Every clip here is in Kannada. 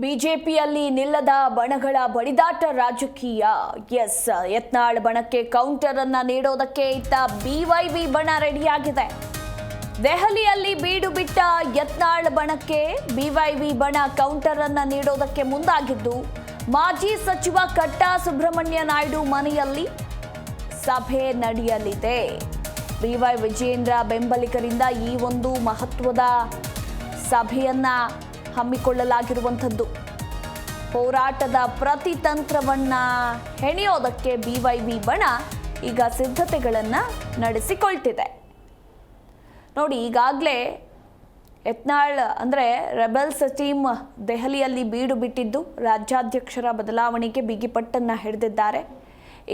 ಬಿಜೆಪಿಯಲ್ಲಿ ನಿಲ್ಲದ ಬಣಗಳ ಬಡಿದಾಟ ರಾಜಕೀಯ. ಯತ್ನಾಳ್ ಬಣಕ್ಕೆ ಕೌಂಟರ್ ಅನ್ನ ನೀಡೋದಕ್ಕೆ ಇತ್ತ ಬಿವೈವಿ ಬಣ ರೆಡಿಯಾಗಿದೆ. ದೆಹಲಿಯಲ್ಲಿ ಬೀಡು ಬಿಟ್ಟ ಯತ್ನಾಳ್ ಬಣಕ್ಕೆ ಬಿವೈವಿ ಬಣ ಕೌಂಟರ್ ಅನ್ನ ನೀಡೋದಕ್ಕೆ ಮುಂದಾಗಿದ್ದು, ಮಾಜಿ ಸಚಿವ ಕಟ್ಟಾ ಸುಬ್ರಹ್ಮಣ್ಯ ನಾಯ್ಡು ಮನೆಯಲ್ಲಿ ಸಭೆ ನಡೆಯಲಿದೆ. ಬಿವೈ ವಿಜಯೇಂದ್ರ ಬೆಂಬಲಿಗರಿಂದ ಈ ಒಂದು ಮಹತ್ವದ ಸಭೆಯನ್ನ ಹಮ್ಮಿಕೊಳ್ಳಲಾಗಿರುವಂಥದ್ದು. ಹೋರಾಟದ ಪ್ರತಿತಂತ್ರವನ್ನ ಹೆಣೆಯೋದಕ್ಕೆ ಬಿವೈವಿ ಬಣ ಈಗ ಸಿದ್ಧತೆಗಳನ್ನ ನಡೆಸಿಕೊಳ್ತಿದೆ. ನೋಡಿ, ಈಗಾಗಲೇ ಯತ್ನಾಳ್ ಅಂದರೆ ರೆಬೆಲ್ಸ್ ಟೀಮ್ ದೆಹಲಿಯಲ್ಲಿ ಬೀಡು ಬಿಟ್ಟಿದ್ದು, ರಾಜ್ಯಾಧ್ಯಕ್ಷರ ಬದಲಾವಣೆಗೆ ಬಿಗಿಪಟ್ಟನ್ನು ಹಿಡಿದಿದ್ದಾರೆ.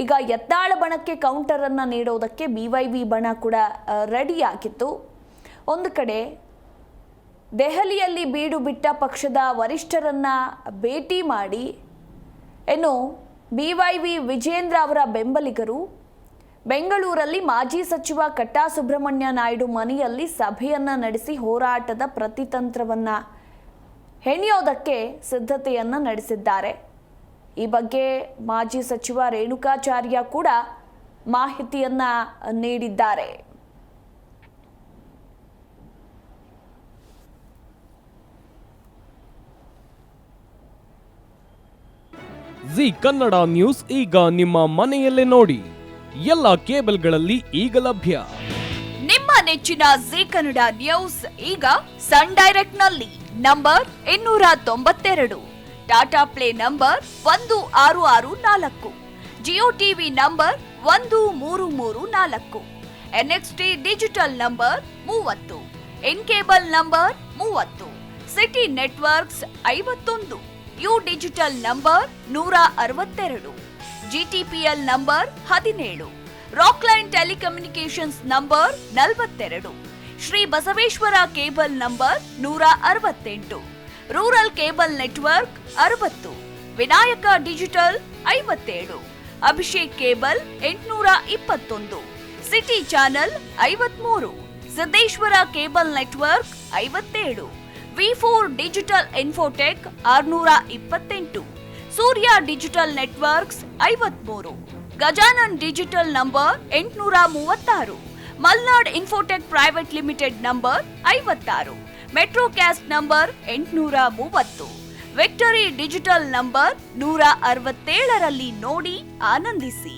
ಈಗ ಯತ್ನಾಳ್ ಬಣಕ್ಕೆ ಕೌಂಟರ್ ಅನ್ನು ನೀಡೋದಕ್ಕೆ ಬಿವೈವಿ ಬಣ ಕೂಡ ರೆಡಿಯಾಗಿತ್ತು. ಒಂದು ಕಡೆ ದೆಹಲಿಯಲ್ಲಿ ಬೀಡು ಬಿಟ್ಟ ಪಕ್ಷದ ವರಿಷ್ಠರನ್ನ ಭೇಟಿ ಮಾಡಿ ಇನ್ನು ಬಿವೈವಿ ವಿಜಯೇಂದ್ರ ಅವರ ಬೆಂಬಲಿಗರು ಬೆಂಗಳೂರಲ್ಲಿ ಮಾಜಿ ಸಚಿವ ಕಟ್ಟಾ ಸುಬ್ರಹ್ಮಣ್ಯ ನಾಯ್ಡು ಮನೆಯಲ್ಲಿ ಸಭೆಯನ್ನ ನಡೆಸಿ ಹೋರಾಟದ ಪ್ರತಿತಂತ್ರವನ್ನ ಹೆಣೆಯೋದಕ್ಕೆ ಸಿದ್ಧತೆಯನ್ನ ನಡೆಸಿದ್ದಾರೆ. ಈ ಬಗ್ಗೆ ಮಾಜಿ ಸಚಿವ ರೇಣುಕಾಚಾರ್ಯ ಕೂಡ ಮಾಹಿತಿಯನ್ನ ನೀಡಿದ್ದಾರೆ. ಜಿ ಕನ್ನಡ ನ್ಯೂಸ್ ಈಗ ನಿಮ್ಮ ಮನೆಯಲ್ಲೇ ನೋಡಿ. ಎಲ್ಲ ಕೇಬಲ್ಗಳಲ್ಲಿ ಈಗ ಲಭ್ಯ. ನಿಮ್ಮ ನೆಚ್ಚಿನ ಜಿ ಕನ್ನಡ ನ್ಯೂಸ್ ಈಗ ಸನ್ ಡೈರೆಕ್ಟ್ ನಲ್ಲಿ number 292, Tata play number 1664, Jio TV number 1334, NXT digital number 30, in cable number 30, city networks 51, U digital number 162, GTPL number 17, Rockline telecommunications number 42, Shri Basaveshwara cable number 168, rural cable network 60, Vinayaka digital 57, Abhishek cable 821, city channel 53, Siddeshwara cable network 57, V4 digital Infotech 628, Surya digital networks 53, Gajanan digital number 836, Malnad Infotech Private Limited number 56, Metrocast number 830, Victory Digital number 167ರಲ್ಲಿ ನೋಡಿ ಆನಂದಿಸಿ.